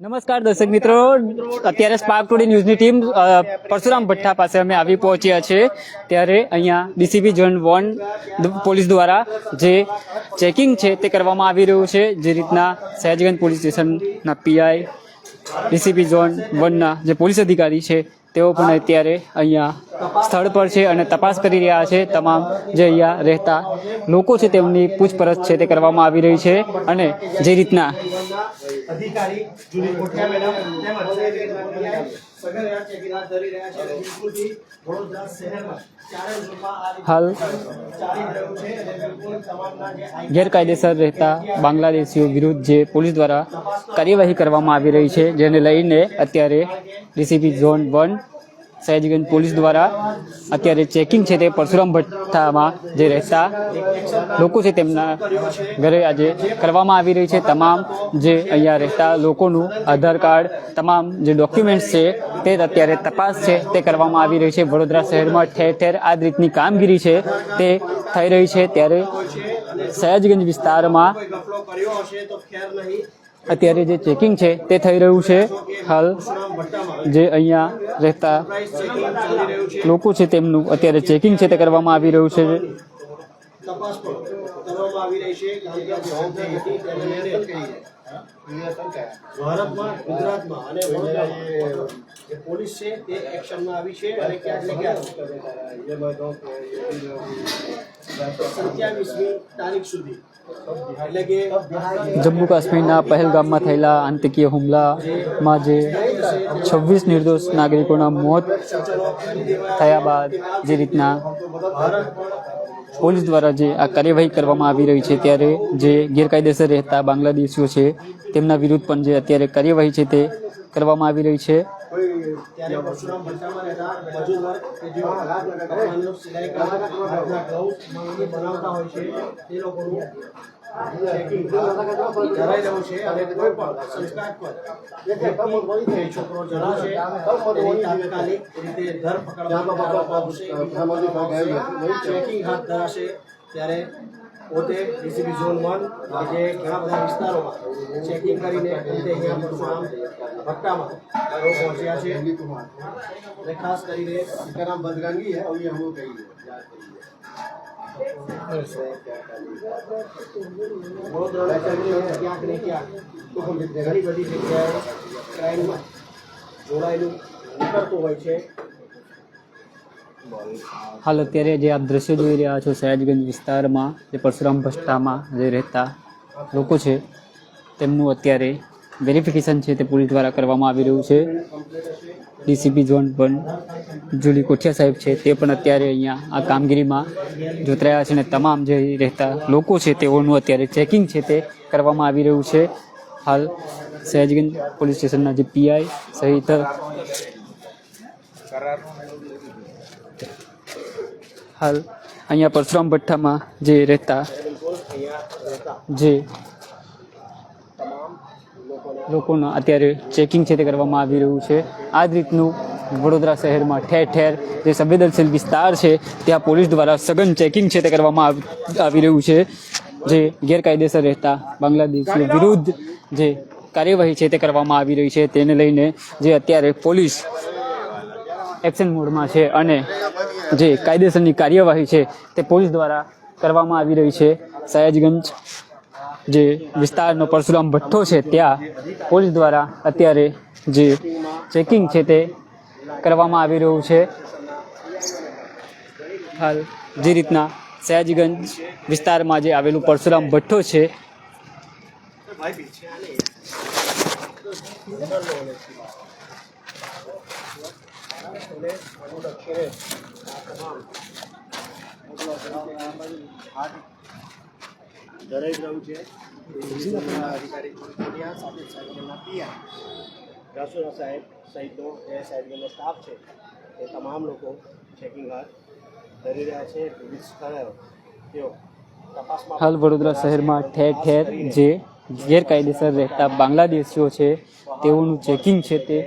નમસ્કાર દર્શક મિત્રો, અત્યારે સ્પાર્ક ટુડે ન્યૂઝની ટીમ પરશુરામ ભઠ્ઠા પાસે અમે આવી પહોંચ્યા છે। ત્યારે અહીંયા ડીસીપી ઝોન 1 પોલીસ દ્વારા જે ચેકિંગ છે તે કરવામાં આવી રહ્યું છે। જે રીતના સયાજગંજ પોલીસ સ્ટેશનના પીઆઈ, ડીસીપી ઝોન 1ના જે પોલીસ અધિકારી છે તેઓ પણ અત્યારે અહીંયા સ્થળ પર છે અને તપાસ કરી રહ્યા છે। તમામ જે અહીંયા રહેતા લોકો છે તેમની પૂછપરછ છે તે કરવામાં આવી રહી છે અને જે રીતના અધિકારી જુલી કોઠિયા મેડમ તેમજ સગર ચેકિંગ હાથ ધરી રહ્યા છે। બિલકુલથી વડોદરા શહેરમાં ચારે ઝોનમાં આ હાલ ચાલી રહ્યું છે અને બિલકુલ તમામના જે ગેરકાયદેસર રહેતા બાંગ્લાદેશીઓ વિરુદ્ધ જે પોલીસ દ્વારા કાર્યવાહી કરવામાં આવી રહી છે, જેને લઈને અત્યારે ડીસીપી ઝોન 1 સયાજગંજ પોલીસ દ્વારા અત્યારે ચેકિંગ છે તે પરશુરામ ભઠ્ઠામાં જે રહેતા લોકો છે તેમના ઘરે આજે કરવામાં આવી રહી છે। તમામ જે અહીંયા રહેતા લોકોનું આધાર કાર્ડ, તમામ જે ડોક્યુમેન્ટ્સ છે તે અત્યારે તપાસ છે તે કરવામાં આવી રહી છે। વડોદરા શહેરમાં ઠેર ઠેર આ જ રીતની કામગીરી છે તે થઈ રહી છે। ત્યારે સયાજગંજ વિસ્તારમાં કોઈ ગફલો કર્યો હશે તો ખેર નહીં। અત્યારે જે ચેકિંગ છે તે થઈ રહ્યું છે। હાલ જે અહીંયા રહેતા ચેકિંગ ચાલી રહ્યું છે। લોકો છે તેમનું અત્યારે ચેકિંગ છે તે કરવામાં આવી રહ્યું છે। તપાસ પણ કરવામાં આવી રહી છે કારણ કે આ જવાબદારી હતી તેને લઈને ભારતમાં, ગુજરાતમાં અને વડોદરામાં જે પોલીસ છે તે એક્શનમાં આવી છે અને ક્યાંક ને ક્યાંક 27મી તારીખ સુધી એટલે કે જમ્મુ કાશ્મીરના પહેલગામમાં થયેલા આતંકીય હુમલામાં જે 26 નિર્દોષ નાગરિકોના મોત થયા બાદ જે રીતના પોલીસ દ્વારા જે આ કાર્યવાહી કરવામાં આવી રહી છે, ત્યારે જે ગેરકાયદેસર રહેતા બાંગ્લાદેશીઓ છે તેમના વિરુદ્ધ પણ જે અત્યારે કાર્યવાહી છે તે કરવામાં આવી રહી છે। ત્યારે પરશુરામ ભઠ્ઠામાં રહેતા મજૂર વર્ગ કે જેઓ કપડાનું સિલાઈ કામ, હાથના ગ્લવ્સ બનાવતા હોય છે તે લોકોનું ચેકિંગ કરાઈ રહ્યું છે અને કોઈ પણ સંસ્કારાત્મક વ્યક્તિ છોકરો જણાશે તેની તાત્કાલિક રીતે ધરપકડ ચેકિંગ હાથ ધરાશે। ત્યારે પોતે ડીસીપી ઝોન 1 જે ઘણા બધા વિસ્તારોમાં ચેકિંગ કરીને પોતે અહીંયા પરશુરામ ભઠ્ઠામાં પહોંચ્યા છે અને ખાસ કરીને સીતારામ બદગાંગી है और ये हम लोग कही વડોદરા ક્યાંક ને ક્યાંક ઘણી બધી જગ્યાએ ક્રાઇમમાં જોડાયેલું નીકળતું હોય છે। હાલ અત્યારે જે આપ દ્રશ્યો જોઈ રહ્યા છો સયાજગંજ વિસ્તારમાં જે પરશુરામ ભઠ્ઠામાં જે રહેતા લોકો છે તેમનું અત્યારે વેરિફિકેશન છે તે પોલીસ દ્વારા કરવામાં આવી રહ્યું છે। ડીસીપી ઝોન 1 જુલી કોઠિયા સાહેબ છે તે પણ અત્યારે અહીંયા આ કામગીરીમાં જોતરાયા છે અને તમામ જે રહેતા લોકો છે તેઓનું અત્યારે ચેકિંગ છે તે કરવામાં આવી રહ્યું છે। હાલ સયાજગંજ પોલીસ સ્ટેશનના જે પીઆઈ સહિત હાલ અહીંયા પરશુરામ ભઠ્ઠામાં જે રહેતા જે લોકોના અત્યારે ચેકિંગ છે તે કરવામાં આવી રહ્યું છે। આ જ રીતનું વડોદરા શહેરમાં ઠેર ઠેર જે સંવેદનશીલ વિસ્તાર છે ત્યાં પોલીસ દ્વારા સઘન ચેકિંગ છે તે કરવામાં આવી રહ્યું છે। જે ગેરકાયદેસર રહેતા બાંગ્લાદેશીઓ વિરુદ્ધ જે કાર્યવાહી છે તે કરવામાં આવી રહી છે, તેને લઈને જે અત્યારે પોલીસ એક્શન મોડમાં છે અને જે કાયદેસરની કાર્યવાહી છે તે પોલીસ દ્વારા કરવામાં આવી રહી છે। સયાજગંજ જે વિસ્તારનો પરશુરામ ભઠ્ઠો છે ત્યાં પોલીસ દ્વારા અત્યારે જે ચેકિંગ છે તે કરવામાં આવી રહ્યું છે। હાલ જે રીતના સયાજગંજ વિસ્તારમાં જે આવેલું પરશુરામ ભઠ્ઠો છે ધરાઈ રહ્યું છે। અધિકારી કોઠિયા સાથે સાહેબના પીઆઈ રાસુરા સાહેબ સહિતનો જે સાહેબનો સ્ટાફ છે એ તમામ લોકો ચેકિંગ હાથ ધરી રહ્યા છે। વિવિધ સ્થળે તેઓ તપાસમાં હાલ વડોદરા શહેરમાં ઠેર ઠેર જે ગેરકાયદેસર રહેતા બાંગ્લાદેશીઓ છે તેઓનું ચેકિંગ છે તે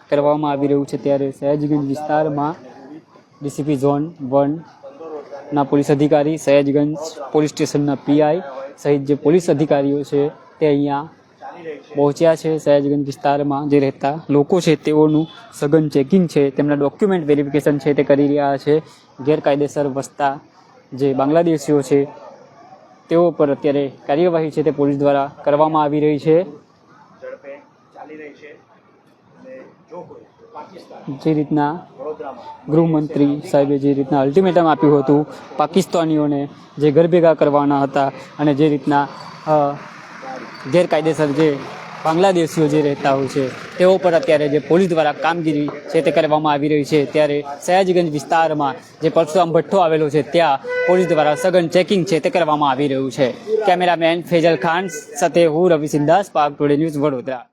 કરવામાં આવી રહ્યું છે। ત્યારે સયાજગંજ વિસ્તારમાં ડીસીપી ઝોન 1ના પોલીસ અધિકારી, સયાજગંજ પોલીસ સ્ટેશનના પીઆઈ સહિત જે પોલીસ અધિકારીઓ છે તે અહીંયા પહોંચ્યા છે સયાજગંજ વિસ્તારમાં જે રહેતા લોકો છે તેઓનું સઘન ચેકિંગ છે, તેમના ડોક્યુમેન્ટ વેરિફિકેશન છે તે કરી રહ્યા છે. ગેરકાયદેસર વસતા જે બાંગ્લાદેશીઓ છે તેઓ પર અત્યારે કાર્યવાહી છે તે પોલીસ દ્વારા કરવામાં આવી રહી છે. ઝડપે ચાલી રહી છે અને જો કોઈ પાકિસ્તાન જે રીતના વડોદરામાં ગૃહમંત્રી સાહેબે જે રીતના અલ્ટિમેટમ આપ્યું હતું પાકિસ્તાનીઓને જે ઘર ભેગા કરવાના હતા અને જે રીતના ગેરકાયદેસર જે બાંગ્લાદેશીઓ જે રહેતા હોય છે તેઓ પર અત્યારે જે પોલીસ દ્વારા કામગીરી છે તે કરવામાં આવી રહી છે. ત્યારે સયાજીગંજ વિસ્તારમાં જે પરશુરામ ભઠ્ઠો આવેલો છે ત્યાં પોલીસ દ્વારા સઘન ચેકિંગ છે તે કરવામાં આવી રહ્યું છે. કેમેરામેન ફેજલ ખાન સાથે હું રવિ સિંધાસ, પાક ટુડે ન્યૂઝ, વડોદરા.